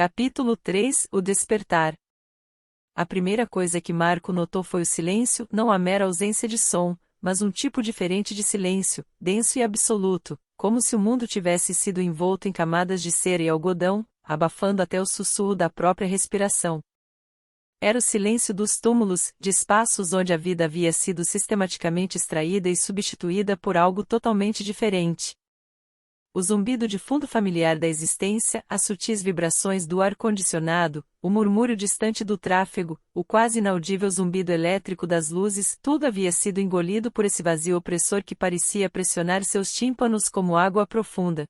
Capítulo 3 O Despertar. A primeira coisa que Marco notou foi o silêncio, não a mera ausência de som, mas um tipo diferente de silêncio, denso e absoluto, como se o mundo tivesse sido envolto em camadas de cera e algodão, abafando até o sussurro da própria respiração. Era o silêncio dos túmulos, de espaços onde a vida havia sido sistematicamente extraída e substituída por algo totalmente diferente. O zumbido de fundo familiar da existência, as sutis vibrações do ar-condicionado, o murmúrio distante do tráfego, o quase inaudível zumbido elétrico das luzes, tudo havia sido engolido por esse vazio opressor que parecia pressionar seus tímpanos como água profunda.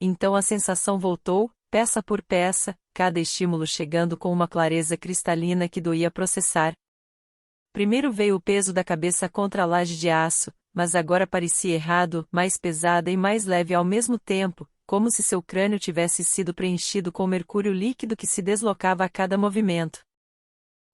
Então a sensação voltou, peça por peça, cada estímulo chegando com uma clareza cristalina que doía processar. Primeiro veio o peso da cabeça contra a laje de aço, mas agora parecia errado, mais pesada e mais leve ao mesmo tempo, como se seu crânio tivesse sido preenchido com mercúrio líquido que se deslocava a cada movimento.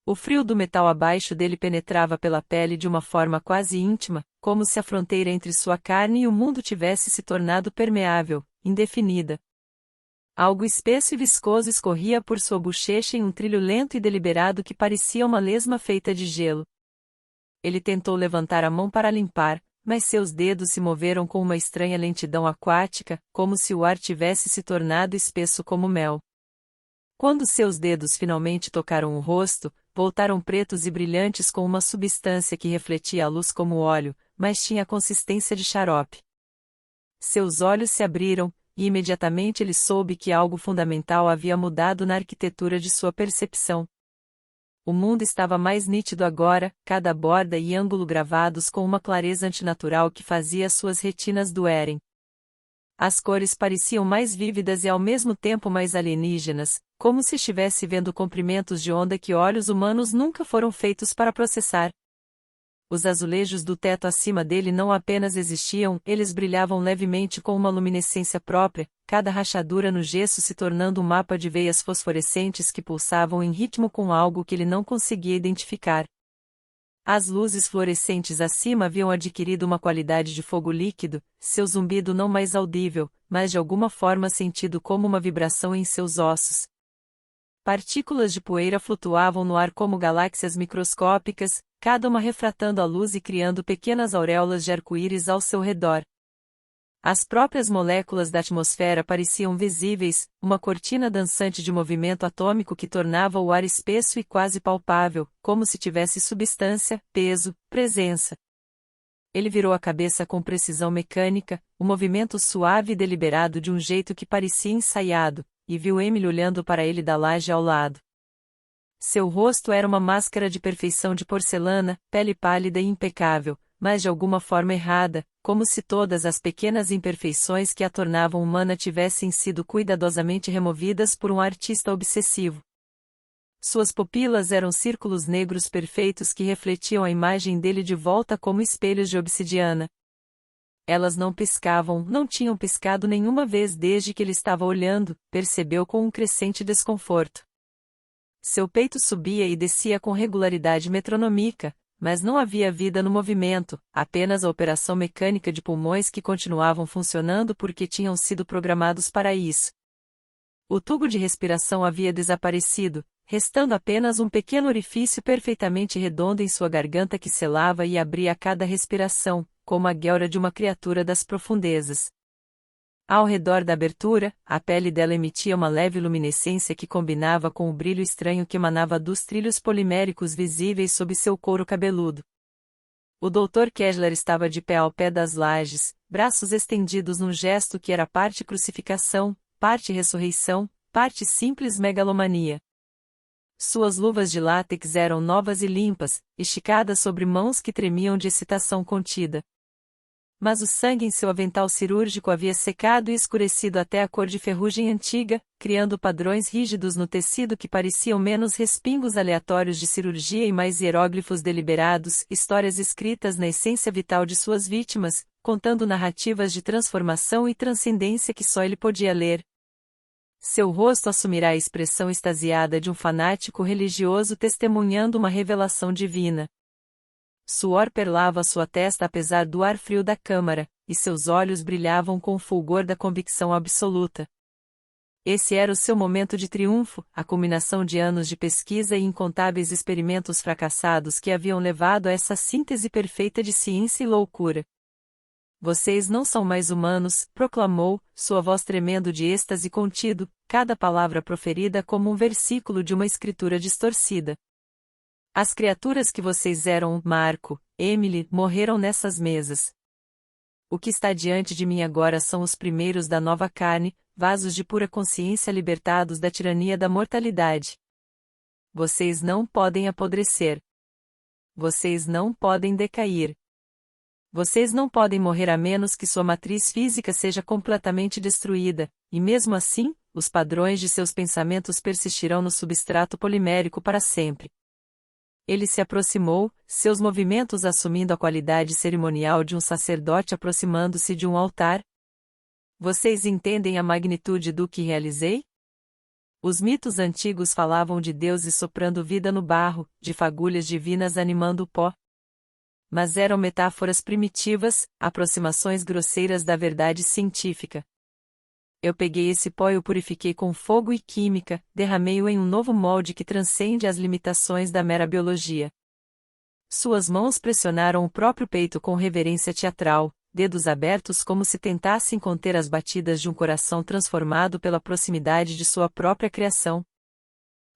O frio do metal abaixo dele penetrava pela pele de uma forma quase íntima, como se a fronteira entre sua carne e o mundo tivesse se tornado permeável, indefinida. Algo espesso e viscoso escorria por sua bochecha em um trilho lento e deliberado que parecia uma lesma feita de gelo. Ele tentou levantar a mão para limpar, mas seus dedos se moveram com uma estranha lentidão aquática, como se o ar tivesse se tornado espesso como mel. Quando seus dedos finalmente tocaram o rosto, voltaram pretos e brilhantes com uma substância que refletia a luz como óleo, mas tinha a consistência de xarope. Seus olhos se abriram, e imediatamente ele soube que algo fundamental havia mudado na arquitetura de sua percepção. O mundo estava mais nítido agora, cada borda e ângulo gravados com uma clareza antinatural que fazia suas retinas doerem. As cores pareciam mais vívidas e ao mesmo tempo mais alienígenas, como se estivesse vendo comprimentos de onda que olhos humanos nunca foram feitos para processar. Os azulejos do teto acima dele não apenas existiam, eles brilhavam levemente com uma luminescência própria, cada rachadura no gesso se tornando um mapa de veias fosforescentes que pulsavam em ritmo com algo que ele não conseguia identificar. As luzes fluorescentes acima haviam adquirido uma qualidade de fogo líquido, seu zumbido não mais audível, mas de alguma forma sentido como uma vibração em seus ossos. Partículas de poeira flutuavam no ar como galáxias microscópicas, cada uma refratando a luz e criando pequenas auréolas de arco-íris ao seu redor. As próprias moléculas da atmosfera pareciam visíveis, uma cortina dançante de movimento atômico que tornava o ar espesso e quase palpável, como se tivesse substância, peso, presença. Ele virou a cabeça com precisão mecânica, o movimento suave e deliberado de um jeito que parecia ensaiado, e viu Emily olhando para ele da laje ao lado. Seu rosto era uma máscara de perfeição de porcelana, pele pálida e impecável, mas de alguma forma errada, como se todas as pequenas imperfeições que a tornavam humana tivessem sido cuidadosamente removidas por um artista obsessivo. Suas pupilas eram círculos negros perfeitos que refletiam a imagem dele de volta como espelhos de obsidiana. Elas não piscavam, não tinham piscado nenhuma vez desde que ele estava olhando, percebeu com um crescente desconforto. Seu peito subia e descia com regularidade metronômica, mas não havia vida no movimento, apenas a operação mecânica de pulmões que continuavam funcionando porque tinham sido programados para isso. O tubo de respiração havia desaparecido, restando apenas um pequeno orifício perfeitamente redondo em sua garganta que selava e abria a cada respiração, como a guelra de uma criatura das profundezas. Ao redor da abertura, a pele dela emitia uma leve luminescência que combinava com o brilho estranho que emanava dos trilhos poliméricos visíveis sob seu couro cabeludo. O Dr. Kessler estava de pé ao pé das lajes, braços estendidos num gesto que era parte crucificação, parte ressurreição, parte simples megalomania. Suas luvas de látex eram novas e limpas, esticadas sobre mãos que tremiam de excitação contida. Mas o sangue em seu avental cirúrgico havia secado e escurecido até a cor de ferrugem antiga, criando padrões rígidos no tecido que pareciam menos respingos aleatórios de cirurgia e mais hieróglifos deliberados, histórias escritas na essência vital de suas vítimas, contando narrativas de transformação e transcendência que só ele podia ler. Seu rosto assumirá a expressão extasiada de um fanático religioso testemunhando uma revelação divina. Suor perlava sua testa apesar do ar frio da câmara, e seus olhos brilhavam com o fulgor da convicção absoluta. Esse era o seu momento de triunfo, a culminação de anos de pesquisa e incontáveis experimentos fracassados que haviam levado a essa síntese perfeita de ciência e loucura. Vocês não são mais humanos, proclamou, sua voz tremendo de êxtase contido, cada palavra proferida como um versículo de uma escritura distorcida. As criaturas que vocês eram, Marco, Emily, morreram nessas mesas. O que está diante de mim agora são os primeiros da nova carne, vasos de pura consciência libertados da tirania da mortalidade. Vocês não podem apodrecer. Vocês não podem decair. Vocês não podem morrer a menos que sua matriz física seja completamente destruída, e mesmo assim, os padrões de seus pensamentos persistirão no substrato polimérico para sempre. Ele se aproximou, seus movimentos assumindo a qualidade cerimonial de um sacerdote aproximando-se de um altar. Vocês entendem a magnitude do que realizei? Os mitos antigos falavam de deuses soprando vida no barro, de fagulhas divinas animando o pó. Mas eram metáforas primitivas, aproximações grosseiras da verdade científica. Eu peguei esse pó e o purifiquei com fogo e química, derramei-o em um novo molde que transcende as limitações da mera biologia. Suas mãos pressionaram o próprio peito com reverência teatral, dedos abertos como se tentassem conter as batidas de um coração transformado pela proximidade de sua própria criação.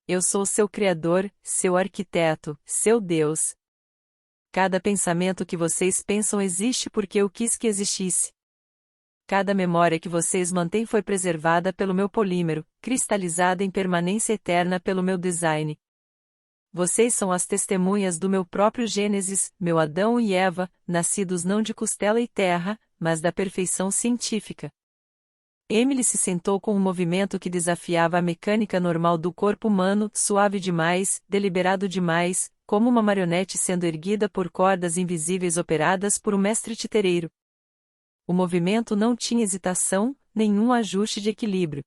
Eu sou seu Criador, seu arquiteto, seu Deus. Cada pensamento que vocês pensam existe porque eu quis que existisse. Cada memória que vocês mantêm foi preservada pelo meu polímero, cristalizada em permanência eterna pelo meu design. Vocês são as testemunhas do meu próprio Gênesis, meu Adão e Eva, nascidos não de costela e terra, mas da perfeição científica. Emily se sentou com um movimento que desafiava a mecânica normal do corpo humano, suave demais, deliberado demais, como uma marionete sendo erguida por cordas invisíveis operadas por um mestre titereiro. O movimento não tinha hesitação, nenhum ajuste de equilíbrio.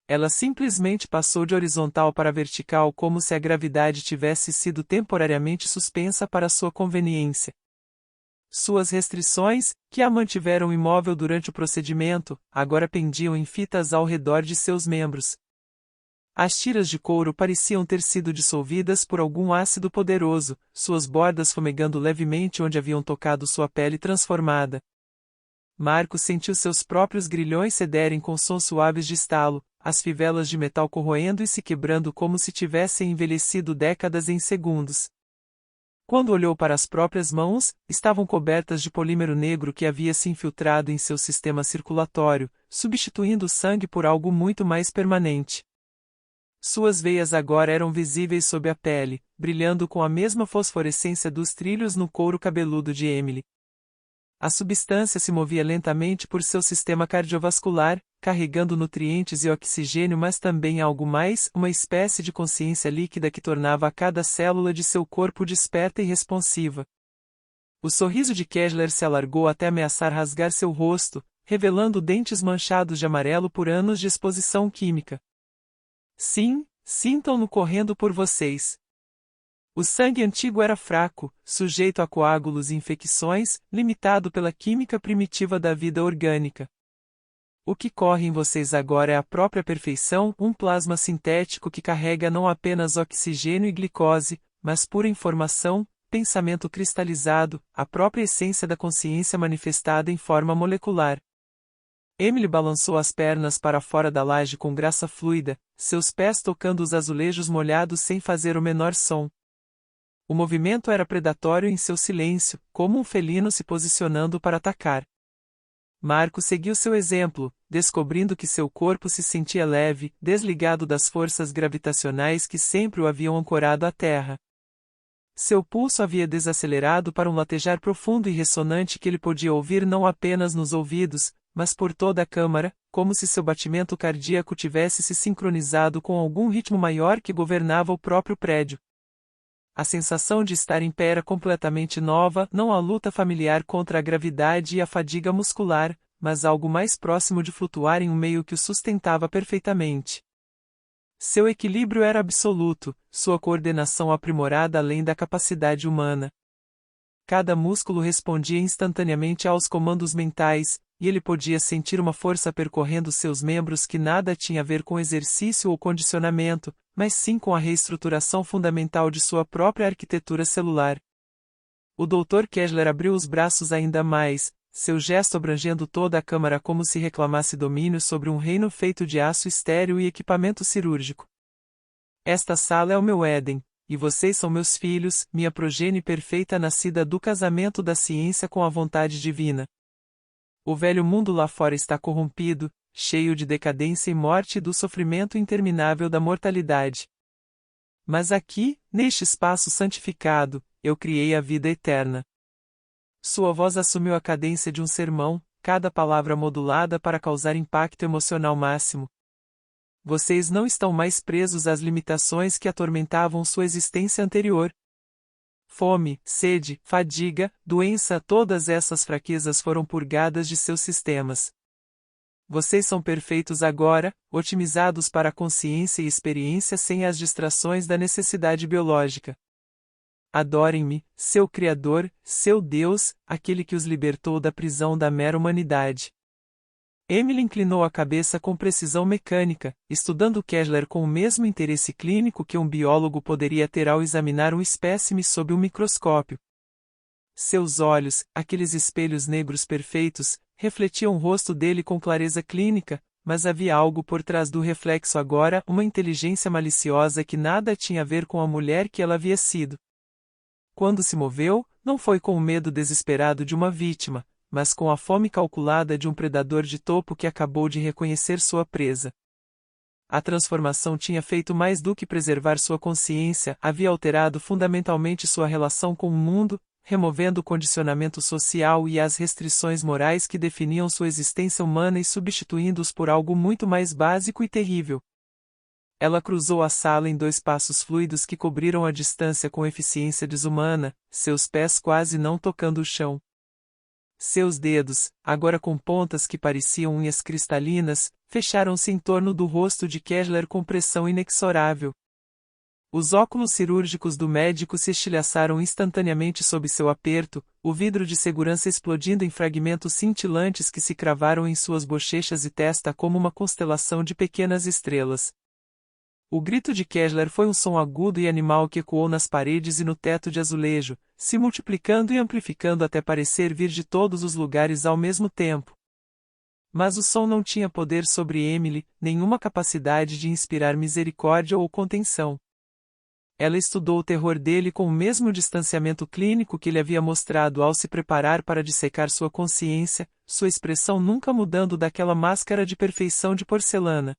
Ela simplesmente passou de horizontal para vertical como se a gravidade tivesse sido temporariamente suspensa para sua conveniência. Suas restrições, que a mantiveram imóvel durante o procedimento, agora pendiam em fitas ao redor de seus membros. As tiras de couro pareciam ter sido dissolvidas por algum ácido poderoso, suas bordas fumegando levemente onde haviam tocado sua pele transformada. Marco sentiu seus próprios grilhões cederem com sons suaves de estalo, as fivelas de metal corroendo e se quebrando como se tivessem envelhecido décadas em segundos. Quando olhou para as próprias mãos, estavam cobertas de polímero negro que havia se infiltrado em seu sistema circulatório, substituindo o sangue por algo muito mais permanente. Suas veias agora eram visíveis sob a pele, brilhando com a mesma fosforescência dos trilhos no couro cabeludo de Emily. A substância se movia lentamente por seu sistema cardiovascular, carregando nutrientes e oxigênio, mas também algo mais, uma espécie de consciência líquida que tornava a cada célula de seu corpo desperta e responsiva. O sorriso de Kessler se alargou até ameaçar rasgar seu rosto, revelando dentes manchados de amarelo por anos de exposição química. Sim, sintam-no correndo por vocês. O sangue antigo era fraco, sujeito a coágulos e infecções, limitado pela química primitiva da vida orgânica. O que corre em vocês agora é a própria perfeição, um plasma sintético que carrega não apenas oxigênio e glicose, mas pura informação, pensamento cristalizado, a própria essência da consciência manifestada em forma molecular. Emily balançou as pernas para fora da laje com graça fluida, seus pés tocando os azulejos molhados sem fazer o menor som. O movimento era predatório em seu silêncio, como um felino se posicionando para atacar. Marco seguiu seu exemplo, descobrindo que seu corpo se sentia leve, desligado das forças gravitacionais que sempre o haviam ancorado à terra. Seu pulso havia desacelerado para um latejar profundo e ressonante que ele podia ouvir não apenas nos ouvidos, mas por toda a câmara, como se seu batimento cardíaco tivesse se sincronizado com algum ritmo maior que governava o próprio prédio. A sensação de estar em pé era completamente nova, não a luta familiar contra a gravidade e a fadiga muscular, mas algo mais próximo de flutuar em um meio que o sustentava perfeitamente. Seu equilíbrio era absoluto, sua coordenação aprimorada além da capacidade humana. Cada músculo respondia instantaneamente aos comandos mentais, e ele podia sentir uma força percorrendo seus membros que nada tinha a ver com exercício ou condicionamento, mas sim com a reestruturação fundamental de sua própria arquitetura celular. O Dr. Kessler abriu os braços ainda mais, seu gesto abrangendo toda a câmara como se reclamasse domínio sobre um reino feito de aço estéril e equipamento cirúrgico. Esta sala é o meu Éden, e vocês são meus filhos, minha progenie perfeita nascida do casamento da ciência com a vontade divina. O velho mundo lá fora está corrompido, cheio de decadência e morte e do sofrimento interminável da mortalidade. Mas aqui, neste espaço santificado, eu criei a vida eterna. Sua voz assumiu a cadência de um sermão, cada palavra modulada para causar impacto emocional máximo. Vocês não estão mais presos às limitações que atormentavam sua existência anterior. Fome, sede, fadiga, doença, todas essas fraquezas foram purgadas de seus sistemas. Vocês são perfeitos agora, otimizados para a consciência e experiência sem as distrações da necessidade biológica. Adorem-me, seu Criador, seu Deus, aquele que os libertou da prisão da mera humanidade. Emily inclinou a cabeça com precisão mecânica, estudando Kessler com o mesmo interesse clínico que um biólogo poderia ter ao examinar um espécime sob um microscópio. Seus olhos, aqueles espelhos negros perfeitos, refletiam o rosto dele com clareza clínica, mas havia algo por trás do reflexo agora, uma inteligência maliciosa que nada tinha a ver com a mulher que ela havia sido. Quando se moveu, não foi com o medo desesperado de uma vítima, mas com a fome calculada de um predador de topo que acabou de reconhecer sua presa. A transformação tinha feito mais do que preservar sua consciência, havia alterado fundamentalmente sua relação com o mundo, removendo o condicionamento social e as restrições morais que definiam sua existência humana e substituindo-os por algo muito mais básico e terrível. Ela cruzou a sala em 2 passos fluidos que cobriram a distância com eficiência desumana, seus pés quase não tocando o chão. Seus dedos, agora com pontas que pareciam unhas cristalinas, fecharam-se em torno do rosto de Kessler com pressão inexorável. Os óculos cirúrgicos do médico se estilhaçaram instantaneamente sob seu aperto, o vidro de segurança explodindo em fragmentos cintilantes que se cravaram em suas bochechas e testa como uma constelação de pequenas estrelas. O grito de Kessler foi um som agudo e animal que ecoou nas paredes e no teto de azulejo, se multiplicando e amplificando até parecer vir de todos os lugares ao mesmo tempo. Mas o som não tinha poder sobre Emily, nenhuma capacidade de inspirar misericórdia ou contenção. Ela estudou o terror dele com o mesmo distanciamento clínico que ele havia mostrado ao se preparar para dissecar sua consciência, sua expressão nunca mudando daquela máscara de perfeição de porcelana.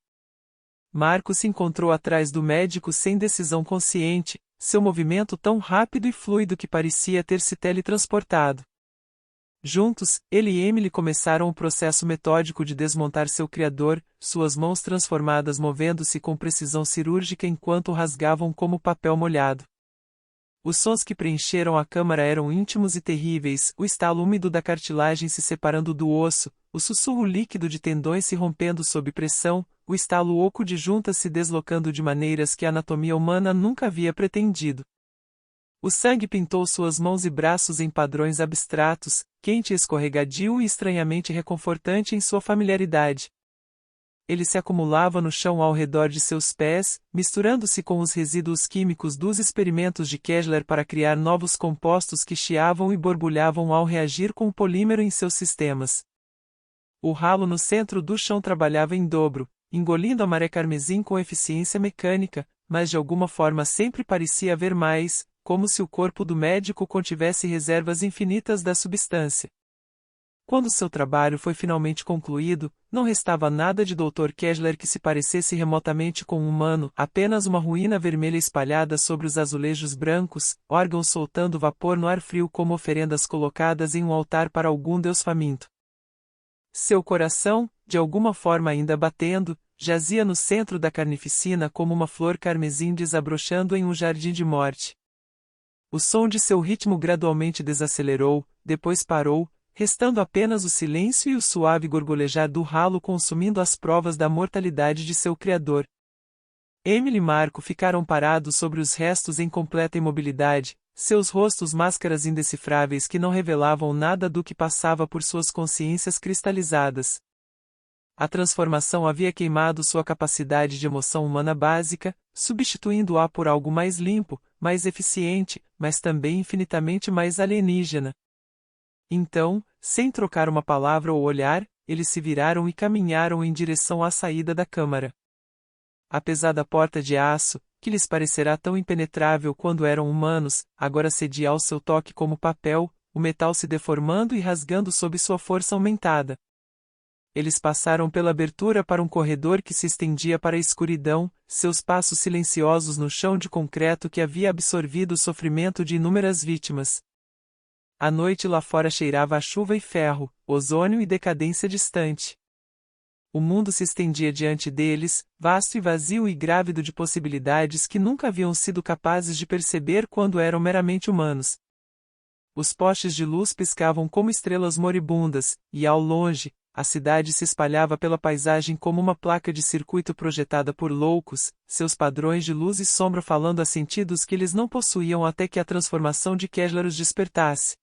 Marco se encontrou atrás do médico sem decisão consciente, seu movimento tão rápido e fluido que parecia ter se teletransportado. Juntos, ele e Emily começaram o processo metódico de desmontar seu criador, suas mãos transformadas movendo-se com precisão cirúrgica enquanto o rasgavam como papel molhado. Os sons que preencheram a câmara eram íntimos e terríveis, o estalo úmido da cartilagem se separando do osso, o sussurro líquido de tendões se rompendo sob pressão, o estalo oco de juntas se deslocando de maneiras que a anatomia humana nunca havia pretendido. O sangue pintou suas mãos e braços em padrões abstratos, quente e escorregadio e estranhamente reconfortante em sua familiaridade. Ele se acumulava no chão ao redor de seus pés, misturando-se com os resíduos químicos dos experimentos de Kessler para criar novos compostos que chiavam e borbulhavam ao reagir com o polímero em seus sistemas. O ralo no centro do chão trabalhava em dobro, engolindo a maré carmesim com eficiência mecânica, mas de alguma forma sempre parecia haver mais, como se o corpo do médico contivesse reservas infinitas da substância. Quando seu trabalho foi finalmente concluído, não restava nada de Dr. Kessler que se parecesse remotamente com um humano, apenas uma ruína vermelha espalhada sobre os azulejos brancos, órgãos soltando vapor no ar frio como oferendas colocadas em um altar para algum deus faminto. Seu coração, de alguma forma ainda batendo, jazia no centro da carnificina como uma flor carmesim desabrochando em um jardim de morte. O som de seu ritmo gradualmente desacelerou, depois parou, restando apenas o silêncio e o suave gorgolejar do ralo consumindo as provas da mortalidade de seu criador. Emily e Marco ficaram parados sobre os restos em completa imobilidade, seus rostos máscaras indecifráveis que não revelavam nada do que passava por suas consciências cristalizadas. A transformação havia queimado sua capacidade de emoção humana básica, substituindo-a por algo mais limpo, mais eficiente, mas também infinitamente mais alienígena. Então, sem trocar uma palavra ou olhar, eles se viraram e caminharam em direção à saída da câmara. A pesada porta de aço, que lhes parecerá tão impenetrável quando eram humanos, agora cedia ao seu toque como papel, o metal se deformando e rasgando sob sua força aumentada. Eles passaram pela abertura para um corredor que se estendia para a escuridão, seus passos silenciosos no chão de concreto que havia absorvido o sofrimento de inúmeras vítimas. A noite lá fora cheirava a chuva e ferro, ozônio e decadência distante. O mundo se estendia diante deles, vasto e vazio e grávido de possibilidades que nunca haviam sido capazes de perceber quando eram meramente humanos. Os postes de luz piscavam como estrelas moribundas, e ao longe, a cidade se espalhava pela paisagem como uma placa de circuito projetada por loucos, seus padrões de luz e sombra falando a sentidos que eles não possuíam até que a transformação de Kessler os despertasse.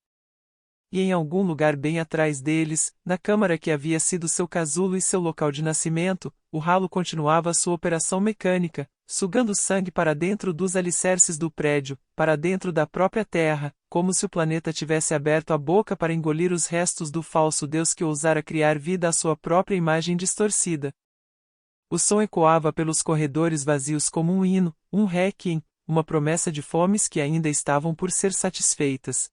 E em algum lugar bem atrás deles, na câmara que havia sido seu casulo e seu local de nascimento, o ralo continuava sua operação mecânica, sugando sangue para dentro dos alicerces do prédio, para dentro da própria Terra, como se o planeta tivesse aberto a boca para engolir os restos do falso Deus que ousara criar vida à sua própria imagem distorcida. O som ecoava pelos corredores vazios como um hino, um requiem, uma promessa de fomes que ainda estavam por ser satisfeitas.